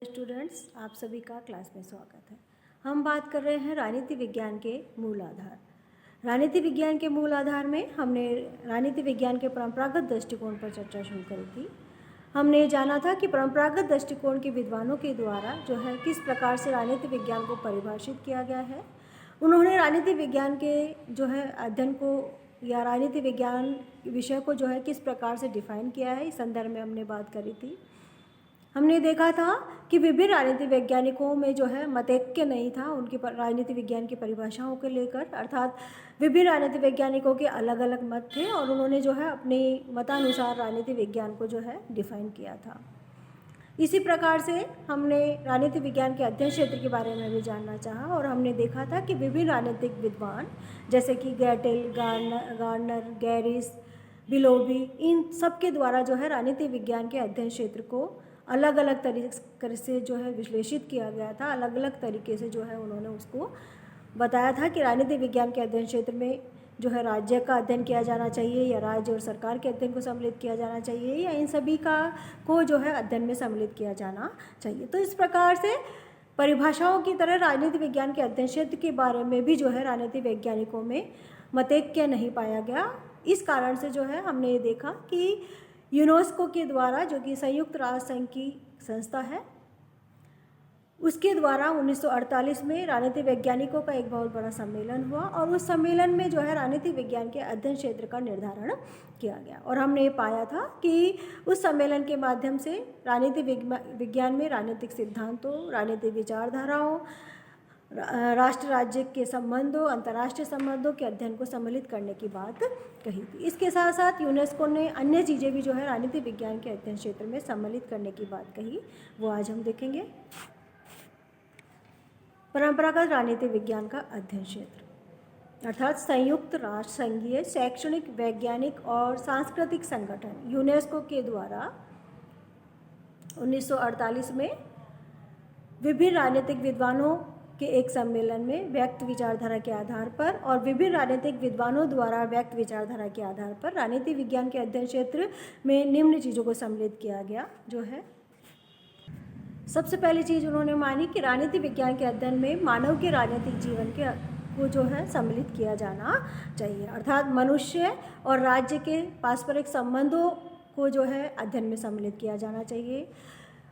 Students, आप सभी का क्लास में स्वागत है। हम बात कर रहे हैं राजनीति विज्ञान के मूल आधार। राजनीति विज्ञान के मूल आधार में हमने राजनीति विज्ञान के परंपरागत दृष्टिकोण पर चर्चा शुरू करी थी। हमने जाना था कि परंपरागत दृष्टिकोण के विद्वानों के द्वारा जो है किस प्रकार से राजनीति विज्ञान को परिभाषित किया गया है। उन्होंने राजनीति विज्ञान के जो है अध्ययन को या राजनीति विज्ञान विषय को जो है किस प्रकार से डिफाइन किया है, इस संदर्भ में हमने बात करी थी। हमने देखा था कि विभिन्न राजनीति वैज्ञानिकों में जो है मतैक्य नहीं था उनकी राजनीति विज्ञान की परिभाषाओं को लेकर, अर्थात विभिन्न राजनीति वैज्ञानिकों के अलग अलग मत थे और उन्होंने जो है अपने मतानुसार राजनीति विज्ञान को जो है डिफाइन किया था। इसी प्रकार से हमने राजनीति विज्ञान के अध्ययन क्षेत्र के बारे में भी जानना चाहा और हमने देखा था कि विभिन्न राजनीतिक विद्वान जैसे कि गैटेल, गार्नर, गैरिस, बिलोबी, इन सब के द्वारा जो है राजनीति विज्ञान के अध्ययन क्षेत्र को अलग अलग तरीके से जो है विश्लेषित किया गया था। अलग अलग तरीके से जो है उन्होंने उसको बताया था कि राजनीति विज्ञान के अध्ययन क्षेत्र में जो है राज्य का अध्ययन किया जाना चाहिए या राज्य और सरकार के अध्ययन को सम्मिलित किया जाना चाहिए या इन सभी का को जो है अध्ययन में सम्मिलित किया जाना चाहिए। तो इस प्रकार से परिभाषाओं की तरह राजनीति विज्ञान के अध्ययन क्षेत्र के बारे में भी जो है राजनीति वैज्ञानिकों में मतैक्य नहीं पाया गया। इस कारण से जो है हमने ये देखा कि यूनेस्को के द्वारा, जो कि संयुक्त राष्ट्र संघ की संस्था है, उसके द्वारा 1948 में राजनीति वैज्ञानिकों का एक बहुत बड़ा सम्मेलन हुआ और उस सम्मेलन में जो है राजनीति विज्ञान के अध्ययन क्षेत्र का निर्धारण किया गया। और हमने ये पाया था कि उस सम्मेलन के माध्यम से राजनीति विज्ञान में राजनीतिक सिद्धांतों, राजनीतिक विचारधाराओं, राष्ट्र राज्य के संबंधों, अंतर्राष्ट्रीय संबंधों के अध्ययन को सम्मिलित करने की बात कही थी। इसके साथ साथ यूनेस्को ने अन्य चीज़ें भी जो है राजनीति विज्ञान के अध्ययन क्षेत्र में सम्मिलित करने की बात कही, वो आज हम देखेंगे। परंपरागत राजनीति विज्ञान का अध्ययन क्षेत्र अर्थात संयुक्त राष्ट्र संघीय शैक्षणिक, वैज्ञानिक और सांस्कृतिक संगठन यूनेस्को के द्वारा 1948 में विभिन्न राजनीतिक विद्वानों के एक सम्मेलन में व्यक्त विचारधारा के आधार पर और विभिन्न राजनीतिक विद्वानों द्वारा व्यक्त विचारधारा के आधार पर राजनीति विज्ञान के अध्ययन क्षेत्र में निम्न चीज़ों को सम्मिलित किया गया। जो है सबसे पहली चीज़ उन्होंने मानी कि राजनीति विज्ञान के अध्ययन में मानव के राजनीतिक जीवन के को जो है सम्मिलित किया जाना चाहिए, अर्थात मनुष्य और राज्य के पारस्परिक संबंधों को जो है अध्ययन में सम्मिलित किया जाना चाहिए।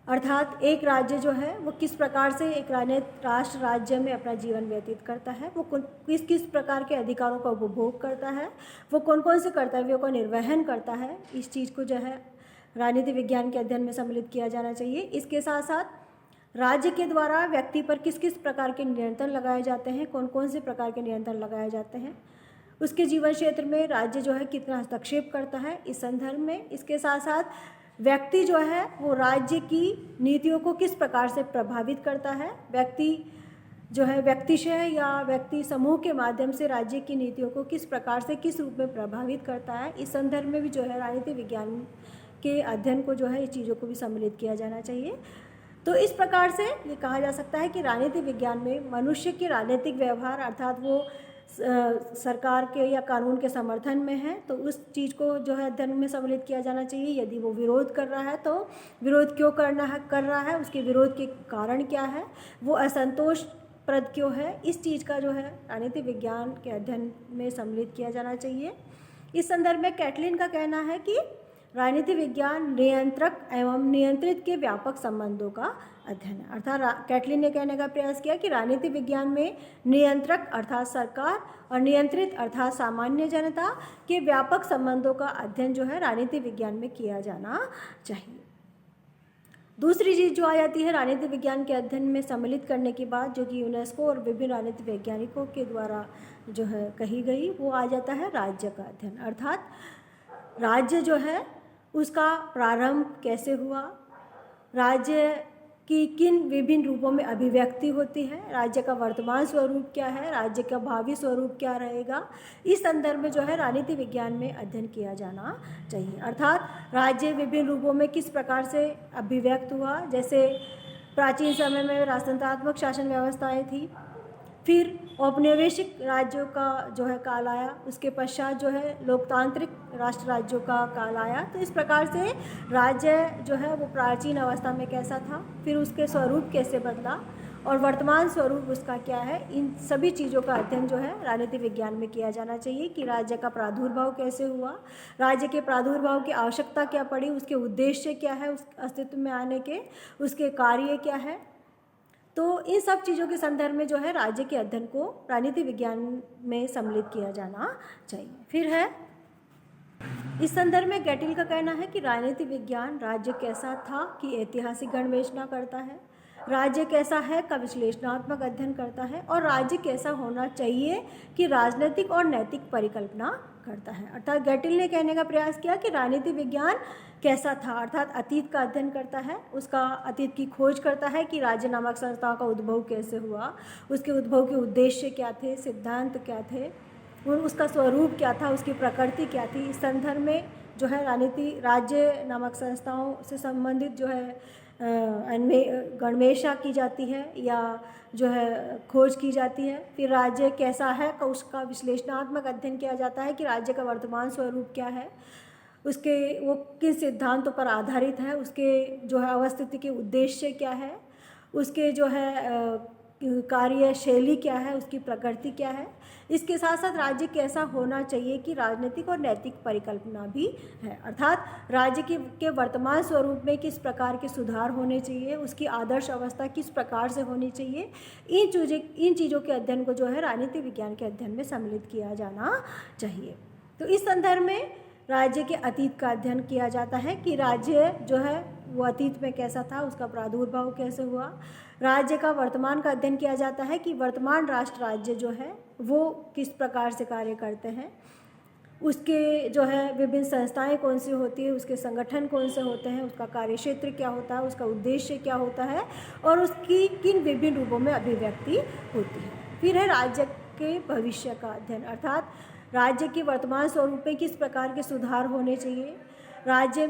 अर्थात एक राज्य जो है वो किस प्रकार से एक राष्ट्र राज्य में अपना जीवन व्यतीत करता है, वो किस किस प्रकार के अधिकारों का उपभोग करता है, वो कौन कौन से कर्तव्यों का निर्वहन करता है, इस चीज़ को जो है राजनीति विज्ञान के अध्ययन में सम्मिलित किया जाना चाहिए। इसके साथ साथ राज्य के द्वारा व्यक्ति पर किस किस प्रकार के नियंत्रण लगाए जाते हैं, कौन कौन से प्रकार के नियंत्रण लगाए जाते हैं, उसके जीवन क्षेत्र में राज्य जो है कितना हस्तक्षेप करता है, इस संदर्भ में। इसके साथ साथ व्यक्ति जो है वो राज्य की नीतियों को किस प्रकार से प्रभावित करता है, व्यक्ति जो है व्यक्तिशय या व्यक्ति समूह के माध्यम से राज्य की नीतियों को किस प्रकार से किस रूप में प्रभावित करता है, इस संदर्भ में भी जो है राजनीति विज्ञान के अध्ययन को जो है इस चीज़ों को भी सम्मिलित किया जाना चाहिए। तो इस प्रकार से ये कहा जा सकता है कि राजनीति विज्ञान में मनुष्य के राजनीतिक व्यवहार, अर्थात वो सरकार के या कानून के समर्थन में है तो उस चीज़ को जो है अध्ययन में सम्मिलित किया जाना चाहिए। यदि वो विरोध कर रहा है तो विरोध क्यों कर रहा है, उसके विरोध के कारण क्या है, वो असंतोष प्रद क्यों है, इस चीज़ का जो है राजनीति विज्ञान के अध्ययन में सम्मिलित किया जाना चाहिए। इस संदर्भ में कैटलिन का कहना है कि राजनीति विज्ञान नियंत्रक एवं नियंत्रित के व्यापक संबंधों का अध्ययन है। अर्थात कैटलिन ने कहने का प्रयास किया कि राजनीति विज्ञान में नियंत्रक अर्थात सरकार और नियंत्रित अर्थात सामान्य जनता के व्यापक संबंधों का अध्ययन जो है राजनीति विज्ञान में किया जाना चाहिए। दूसरी चीज़ जो आ जाती है राजनीति विज्ञान के अध्ययन में सम्मिलित करने की बात, जो कि यूनेस्को और विभिन्न राजनीति वैज्ञानिकों के द्वारा जो है कही गई, वो आ जाता है राज्य का अध्ययन। अर्थात राज्य जो है उसका प्रारंभ कैसे हुआ, राज्य की किन विभिन्न रूपों में अभिव्यक्ति होती है, राज्य का वर्तमान स्वरूप क्या है, राज्य का भावी स्वरूप क्या रहेगा, इस संदर्भ में जो है राजनीति विज्ञान में अध्ययन किया जाना चाहिए। अर्थात राज्य विभिन्न रूपों में किस प्रकार से अभिव्यक्त हुआ, जैसे प्राचीन समय में राजतंत्रात्मक शासन व्यवस्थाएं थी, फिर औपनिवेशिक राज्यों का जो है काल आया, उसके पश्चात जो है लोकतांत्रिक राष्ट्र राज्यों का काल आया। तो इस प्रकार से राज्य जो है वो प्राचीन अवस्था में कैसा था, फिर उसके स्वरूप कैसे बदला और वर्तमान स्वरूप उसका क्या है, इन सभी चीज़ों का अध्ययन जो है राजनीति विज्ञान में किया जाना चाहिए कि राज्य का प्रादुर्भाव कैसे हुआ, राज्य के प्रादुर्भाव की आवश्यकता क्या पड़ी, उसके उद्देश्य क्या है उस अस्तित्व में आने के, उसके कार्य क्या है। तो इन सब चीज़ों के संदर्भ में जो है राज्य के अध्ययन को राजनीति विज्ञान में सम्मिलित किया जाना चाहिए। फिर है इस संदर्भ में गैटिल का कहना है कि राजनीति विज्ञान राज्य कैसा था कि ऐतिहासिक गणवेशना करता है, राज्य कैसा है का विश्लेषणात्मक अध्ययन करता है, और राज्य कैसा होना चाहिए कि राजनीतिक और नैतिक परिकल्पना करता है। अर्थात गैटिल ने कहने का प्रयास किया कि राजनीति विज्ञान कैसा था, अर्थात अतीत का अध्ययन करता है, उसका अतीत की खोज करता है कि राज्य नामक संस्थाओं का उद्भव कैसे हुआ, उसके उद्भव के उद्देश्य क्या थे, सिद्धांत क्या थे, और उसका स्वरूप क्या था, उसकी प्रकृति क्या थी। इस संदर्भ में जो है राजनीति राज्य नामक संस्थाओं से संबंधित जो है गणवेशा की जाती है या जो है खोज की जाती है। फिर राज्य कैसा है का उसका विश्लेषणात्मक अध्ययन किया जाता है कि राज्य का वर्तमान स्वरूप क्या है, उसके वो किन सिद्धांतों पर आधारित है, उसके जो है अवस्थिति के उद्देश्य क्या है, उसके जो है कार्यशैली क्या है, उसकी प्रकृति क्या है। इसके साथ साथ राज्य कैसा होना चाहिए कि राजनीतिक और नैतिक परिकल्पना भी है, अर्थात राज्य के वर्तमान स्वरूप में किस प्रकार के सुधार होने चाहिए, उसकी आदर्श अवस्था किस प्रकार से होनी चाहिए। इन चीज़ों के अध्ययन को जो है राजनीति विज्ञान के अध्ययन में सम्मिलित किया जाना चाहिए। तो इस संदर्भ में राज्य के अतीत का अध्ययन किया जाता है कि राज्य जो है वो अतीत में कैसा था, उसका प्रादुर्भाव कैसे हुआ। राज्य का वर्तमान का अध्ययन किया जाता है कि वर्तमान राष्ट्र राज्य जो है वो किस प्रकार से कार्य करते हैं, उसके जो है विभिन्न संस्थाएं कौन सी होती है, उसके संगठन कौन से होते हैं, उसका कार्यक्षेत्र क्या होता है, उसका उद्देश्य क्या होता है और उसकी किन विभिन्न रूपों में अभिव्यक्ति होती है। फिर है राज्य के भविष्य का अध्ययन, अर्थात राज्य के वर्तमान स्वरूप में किस प्रकार के सुधार होने चाहिए, राज्य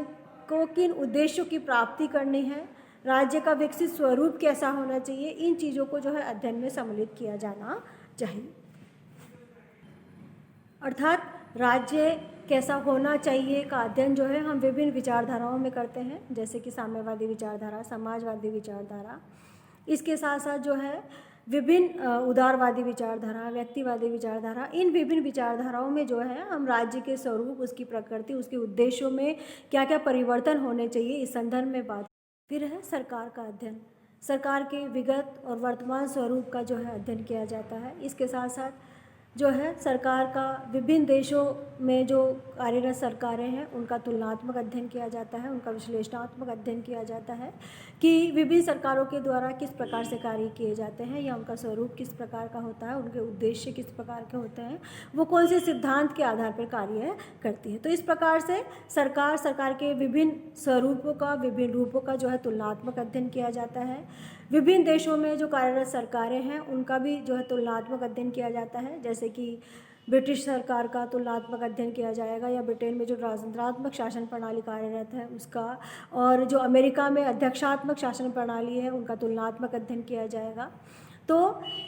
को किन उद्देश्यों की प्राप्ति करनी है, राज्य का विकसित स्वरूप कैसा होना चाहिए। इन चीज़ों को जो है अध्ययन में सम्मिलित किया जाना चाहिए। अर्थात राज्य कैसा होना चाहिए का अध्ययन जो है हम विभिन्न विचारधाराओं में करते हैं, जैसे कि साम्यवादी विचारधारा, समाजवादी विचारधारा। इसके साथ साथ जो है विभिन्न उदारवादी विचारधारा, व्यक्तिवादी विचारधारा, इन विभिन्न विचारधाराओं में जो है हम राज्य के स्वरूप, उसकी प्रकृति, उसके उद्देश्यों में क्या क्या परिवर्तन होने चाहिए, इस संदर्भ में बात। फिर है सरकार का अध्ययन, सरकार के विगत और वर्तमान स्वरूप का जो है अध्ययन किया जाता है। इसके साथ साथ जो है सरकार का विभिन्न देशों में जो कार्यरत सरकारें हैं उनका तुलनात्मक अध्ययन किया जाता है, उनका विश्लेषणात्मक अध्ययन किया जाता है कि विभिन्न सरकारों के द्वारा किस प्रकार से कार्य किए जाते हैं या उनका स्वरूप किस प्रकार का होता है, उनके उद्देश्य किस प्रकार के होते हैं, वो कौन से सिद्धांत के आधार पर कार्य करती है। तो इस प्रकार से सरकार के विभिन्न स्वरूपों का, विभिन्न रूपों का जो है तुलनात्मक अध्ययन किया जाता है। विभिन्न देशों में जो कार्यरत सरकारें हैं उनका भी जो है तुलनात्मक अध्ययन किया जाता है, जैसे कि ब्रिटिश सरकार का तुलनात्मक अध्ययन किया जाएगा या ब्रिटेन में जो राजतंत्रात्मक शासन प्रणाली कार्यरत है उसका, और जो अमेरिका में अध्यक्षात्मक शासन प्रणाली है उनका तुलनात्मक अध्ययन किया जाएगा। तो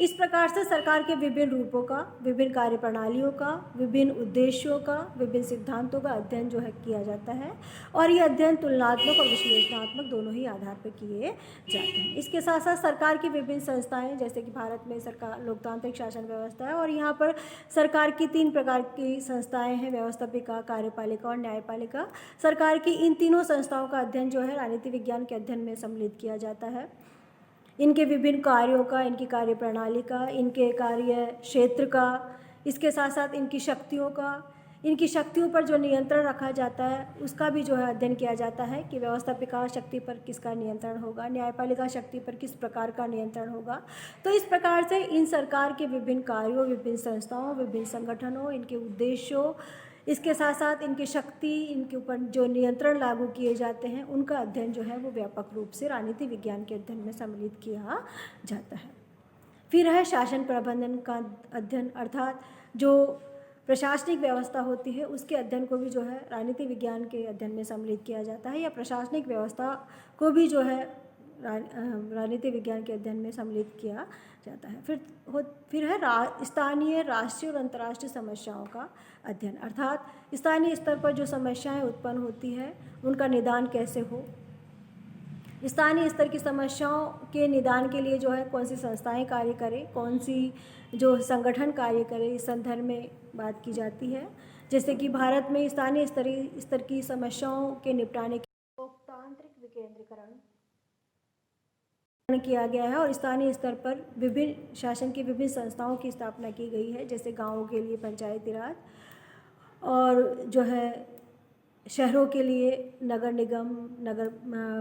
इस प्रकार से सरकार के विभिन्न रूपों का, विभिन्न कार्यप्रणालियों का, विभिन्न उद्देश्यों का, विभिन्न सिद्धांतों का अध्ययन जो है किया जाता है, और ये अध्ययन तुलनात्मक और विश्लेषणात्मक दोनों ही आधार पर किए जाते हैं। इसके साथ साथ सरकार की विभिन्न संस्थाएं, जैसे कि भारत में सरकार लोकतांत्रिक शासन व्यवस्था है और यहाँ पर सरकार की 3 प्रकार की संस्थाएँ हैं, व्यवस्थापिका, कार्यपालिका और न्यायपालिका। सरकार की इन तीनों संस्थाओं का अध्ययन जो है राजनीति विज्ञान के अध्ययन में सम्मिलित किया जाता है। इनके विभिन्न कार्यों का, इनकी कार्यप्रणाली का, इनके कार्य क्षेत्र का, इसके साथ साथ इनकी शक्तियों का, इनकी शक्तियों पर जो नियंत्रण रखा जाता है उसका भी जो है अध्ययन किया जाता है कि व्यवस्थापिका शक्ति पर किसका नियंत्रण होगा, न्यायपालिका शक्ति पर किस प्रकार का नियंत्रण होगा। तो इस प्रकार से इन सरकार के विभिन्न कार्यों, विभिन्न संस्थाओं, विभिन्न संगठनों, इनके उद्देश्यों, इसके साथ साथ इनकी शक्ति, इनके ऊपर जो नियंत्रण लागू किए जाते हैं उनका अध्ययन जो है वो व्यापक रूप से राजनीति विज्ञान के अध्ययन में सम्मिलित किया जाता है। फिर है शासन प्रबंधन का अध्ययन, अर्थात जो प्रशासनिक व्यवस्था होती है उसके अध्ययन को भी जो है राजनीति विज्ञान के अध्ययन में सम्मिलित किया जाता है, या प्रशासनिक व्यवस्था को भी जो है राजनीति विज्ञान के अध्ययन में सम्मिलित किया जाता है। फिर है स्थानीय, राष्ट्रीय और अंतर्राष्ट्रीय समस्याओं का अध्ययन, अर्थात स्थानीय स्तर पर जो समस्याएं उत्पन्न होती है उनका निदान कैसे हो। स्थानीय स्तर की समस्याओं के निदान के लिए जो है कौन सी संस्थाएं कार्य करें, कौन सी जो संगठन कार्य करे, इस संदर्भ में बात की जाती है। जैसे कि भारत में स्थानीय स्तर की समस्याओं के निपटाने के लोकतांत्रिक विकेंद्रीकरण किया गया है और स्थानीय स्तर पर विभिन्न शासन की विभिन्न संस्थाओं की स्थापना की गई है, जैसे गाँवों के लिए पंचायती राज और जो है शहरों के लिए नगर निगम, नगर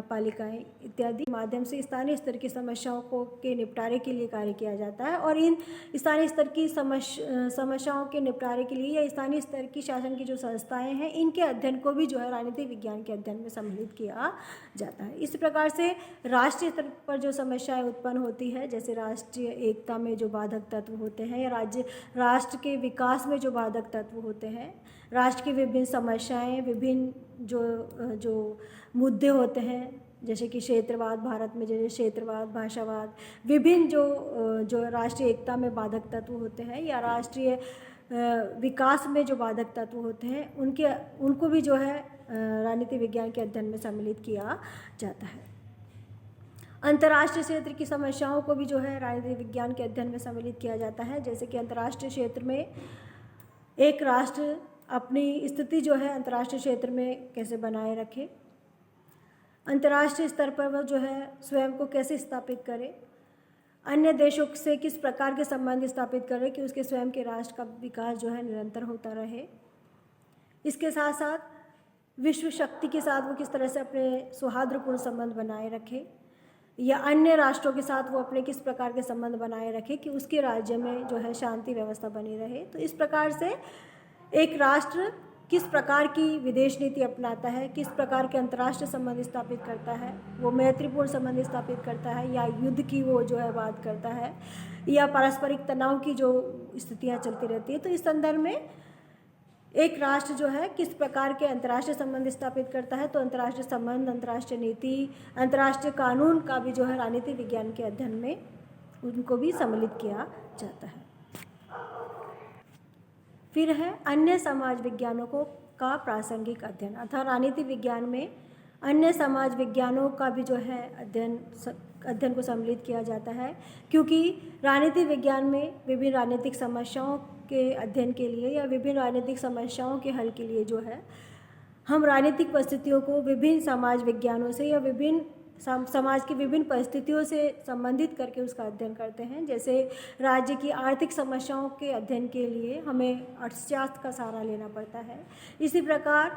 पालिकाएं इत्यादि माध्यम से स्थानीय स्तर की समस्याओं को के निपटारे के लिए कार्य किया जाता है। और इन स्थानीय स्तर की समस्याओं के निपटारे के लिए या स्थानीय स्तर की शासन की जो संस्थाएं हैं इनके अध्ययन को भी जो है राजनीतिक विज्ञान के अध्ययन में सम्मिलित किया जाता है। इस प्रकार से राष्ट्रीय स्तर पर जो समस्याएं उत्पन्न होती है, जैसे राष्ट्रीय एकता में जो बाधक तत्व होते हैं या राष्ट्र के विकास में जो बाधक तत्व होते हैं, राष्ट्र की विभिन्न समस्याएं, विभिन्न जो मुद्दे होते हैं, जैसे कि क्षेत्रवाद, भारत में जैसे क्षेत्रवाद, भाषावाद, विभिन्न जो राष्ट्रीय एकता में बाधक तत्व होते हैं या राष्ट्रीय विकास में जो बाधक तत्व होते हैं उनको भी जो है राजनीति विज्ञान के अध्ययन में सम्मिलित किया जाता है। अंतर्राष्ट्रीय क्षेत्र की समस्याओं को भी जो है राजनीति विज्ञान के अध्ययन में सम्मिलित किया जाता है। जैसे कि अंतर्राष्ट्रीय क्षेत्र में एक राष्ट्र अपनी स्थिति जो है अंतर्राष्ट्रीय क्षेत्र में कैसे बनाए रखे, अंतर्राष्ट्रीय स्तर पर वह जो है स्वयं को कैसे स्थापित करे, अन्य देशों से किस प्रकार के संबंध स्थापित करे कि उसके स्वयं के राष्ट्र का विकास जो है निरंतर होता रहे। इसके साथ साथ विश्व शक्ति के साथ वो किस तरह से अपने सौहार्दपूर्ण संबंध बनाए रखे या अन्य राष्ट्रों के साथ वो अपने किस प्रकार के संबंध बनाए रखे कि उसके राज्य में जो है शांति व्यवस्था बनी रहे। तो इस प्रकार से एक राष्ट्र किस प्रकार की विदेश नीति अपनाता है, किस प्रकार के अंतर्राष्ट्रीय संबंध स्थापित करता है, वो मैत्रीपूर्ण संबंध स्थापित करता है या युद्ध की वो जो है बात करता है या पारस्परिक तनाव की जो स्थितियाँ चलती रहती है। तो इस संदर्भ में एक राष्ट्र जो है किस प्रकार के अंतर्राष्ट्रीय संबंध स्थापित करता है, तो अंतर्राष्ट्रीय संबंध, अंतर्राष्ट्रीय नीति, अंतर्राष्ट्रीय कानून का भी जो है राजनीति विज्ञान के अध्ययन में उनको भी सम्मिलित किया जाता है। फिर है अन्य समाज विज्ञानों का प्रासंगिक अध्ययन, अर्थात राजनीति विज्ञान में अन्य समाज विज्ञानों का भी जो है अध्ययन को सम्मिलित किया जाता है, क्योंकि राजनीति विज्ञान में विभिन्न राजनीतिक समस्याओं के अध्ययन के लिए या विभिन्न राजनीतिक समस्याओं के हल के लिए जो है हम राजनीतिक परिस्थितियों को विभिन्न समाज विज्ञानों से या विभिन्न समाज की विभिन्न परिस्थितियों से संबंधित करके उसका अध्ययन करते हैं। जैसे राज्य की आर्थिक समस्याओं के अध्ययन के लिए हमें अर्थशास्त्र का सहारा लेना पड़ता है। इसी प्रकार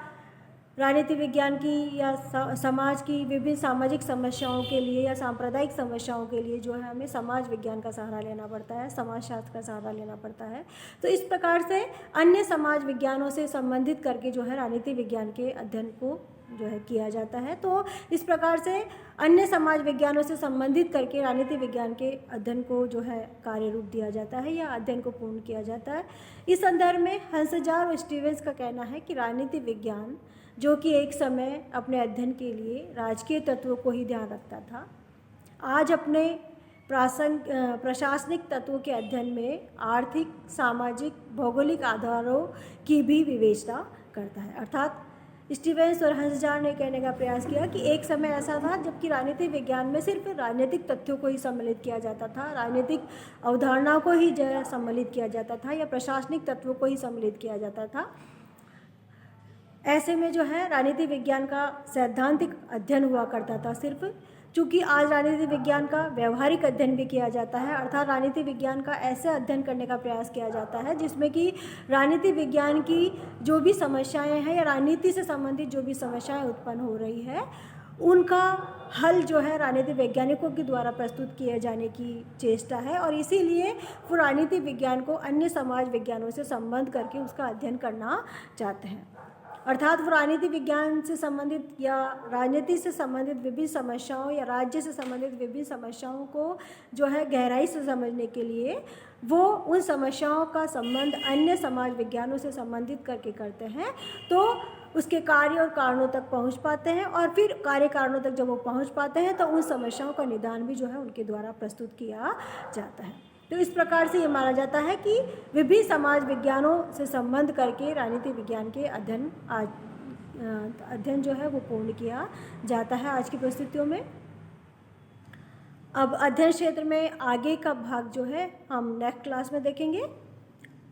राजनीति विज्ञान की या समाज की विभिन्न सामाजिक समस्याओं के लिए या सांप्रदायिक समस्याओं के लिए जो है हमें समाज विज्ञान का सहारा लेना पड़ता है, समाजशास्त्र का सहारा लेना पड़ता है। तो इस प्रकार से अन्य समाज विज्ञानों से संबंधित करके जो है राजनीति विज्ञान के अध्ययन को जो है किया जाता है। तो इस प्रकार से अन्य समाज विज्ञानों से संबंधित करके राजनीति विज्ञान के अध्ययन को जो है कार्य रूप दिया जाता है या अध्ययन को पूर्ण किया जाता है। इस संदर्भ में हंसजार और स्टीवेंस का कहना है कि राजनीति विज्ञान जो कि एक समय अपने अध्ययन के लिए राजकीय तत्वों को ही ध्यान रखता था, आज अपने प्रशासनिक तत्वों के अध्ययन में आर्थिक, सामाजिक, भौगोलिक आधारों की भी विवेचना करता है। अर्थात स्टीवेंस और हंसजार ने कहने का प्रयास किया कि एक समय ऐसा था जबकि राजनीतिक विज्ञान में सिर्फ राजनीतिक तथ्यों को ही सम्मिलित किया जाता था, राजनीतिक अवधारणाओं को ही जो है सम्मिलित किया जाता था या प्रशासनिक तत्वों को ही सम्मिलित किया जाता था। ऐसे में जो है राजनीति विज्ञान का सैद्धांतिक अध्ययन हुआ करता था सिर्फ। चूँकि आज राजनीति विज्ञान का व्यवहारिक अध्ययन भी किया जाता है, अर्थात राजनीति विज्ञान का ऐसे अध्ययन करने का प्रयास किया जाता है जिसमें कि राजनीति विज्ञान की जो भी समस्याएं हैं या राजनीति से संबंधित जो भी समस्याएं उत्पन्न हो रही है उनका हल जो है राजनीति वैज्ञानिकों के द्वारा प्रस्तुत किए जाने की चेष्टा है। और इसीलिए वो राजनीति विज्ञान को अन्य समाज विज्ञानों से संबंध करके उसका अध्ययन करना चाहते हैं। अर्थात वो राजनीति विज्ञान से संबंधित या राजनीति से संबंधित विभिन्न समस्याओं या राज्य से संबंधित विभिन्न समस्याओं को जो है गहराई से समझने के लिए वो उन समस्याओं का संबंध अन्य समाज विज्ञानों से संबंधित करके करते हैं। तो उसके कार्य और कारणों तक पहुंच पाते हैं, और फिर कार्य कारणों तक जब वो पहुंच पाते हैं तो उन समस्याओं का निदान भी जो है उनके द्वारा प्रस्तुत किया जाता है। तो इस प्रकार से ये माना जाता है कि विभिन्न समाज विज्ञानों से संबंध करके राजनीति विज्ञान के अध्ययन जो है वो पूर्ण किया जाता है आज की परिस्थितियों में। अब अध्ययन क्षेत्र में आगे का भाग जो है हम नेक्स्ट क्लास में देखेंगे।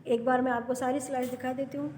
एक बार मैं आपको सारी स्लाइड्स दिखा देती हूँ।